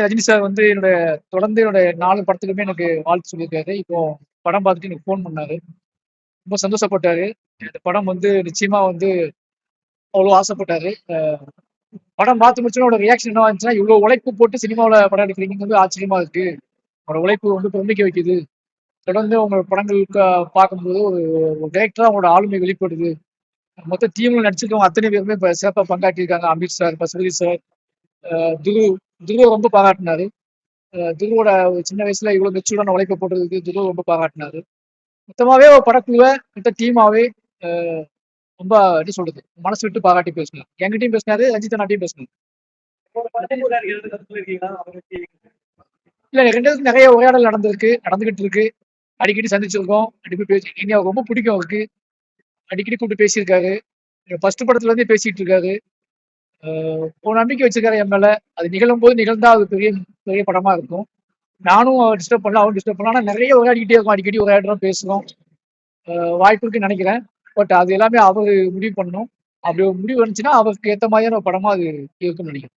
Rajini sir வந்து தொடர்ந்து என்னோட 4 படத்துக்குமே எனக்கு வாழ்த்து சொல்லியிருக்காரு. இப்போ படம் பார்த்துட்டு எனக்கு ஃபோன் பண்ணாரு. ரொம்ப சந்தோஷப்பட்டாரு. இந்த படம் வந்து நிச்சயமா வந்து அவ்வளோ ஆசைப்பட்டாரு. படம் பார்த்து முடிச்சோனே அவரோட ரியாக்ஷன் என்னவா இருந்துச்சுன்னா, "இவ்வளோ உழைப்பு போட்டு சினிமாவுல படம் எடுக்கிறீங்கன்னு வந்து ஆச்சரியமா இருக்கு. உங்களோட உழைப்பு வந்து பிரமிக்க வைக்குது. தொடர்ந்து உங்க படங்கள் பார்க்கும்போது ஒரு ஒரு டைரக்டரா உங்களோட ஆளுமை வெளிப்படுது. மொத்த டீம்ல நடிச்சிருக்கவங்க அத்தனை பேருமே இப்ப சிறப்பா பங்காற்றியிருக்காங்க. அமீர் சார், பசுபதி சார், துருவ் துருவ ரொம்ப பாராட்டினாரு. துருவோட ஒரு சின்ன வயசுல இவ்வளவு மெச்சூர்டான உழைப்பை போட்டதுக்கு துருவ ரொம்ப பாராட்டினாரு. மொத்தமாவே ஒரு படக்குழுவை மொத்த டீமாவே ரொம்ப எப்படி சொல்றது மனசு விட்டு பாராட்டி பேசினார். என்கிட்டயும் பேசினாரு, ரஞ்சித் அண்ணாட்டையும் பேசினாரு. இல்ல 2 பேருக்கு நிறைய உரையாடல் நடந்துகிட்டு இருக்கு. அடிக்கடி சந்திச்சிருக்கோம். அடிக்கடி பேசி இனி அவர் ரொம்ப பிடிக்கும் அவருக்கு. அடிக்கடி கூப்பிட்டு பேசியிருக்காரு. ஃபர்ஸ்ட் படத்துல இருந்தே பேசிட்டு இருக்காரு. ஒரு நம்பிக்கை வச்சிருக்காரு என் மேல. அது நிகழும் போது நிகழ்ந்தா அது பெரிய பெரிய படமா இருக்கும். நானும் டிஸ்டர்ப் பண்ணல, அவரும் டிஸ்டர்ப் பண்ணல. ஆனா நிறைய உரையாடிக்கிட்டே இருக்கோம். அடிக்கடி உரையாடுறோம், பேசுறோம். வாய்ப்பு இருக்குன்னு நினைக்கிறேன். பட் அது எல்லாமே அவரு முடிவு பண்ணணும். அப்படி ஒரு முடிவு வந்துச்சுன்னா அவருக்கு ஏத்த மாதிரியான ஒரு படமா அது இருக்கும்னு நினைக்கிறேன்.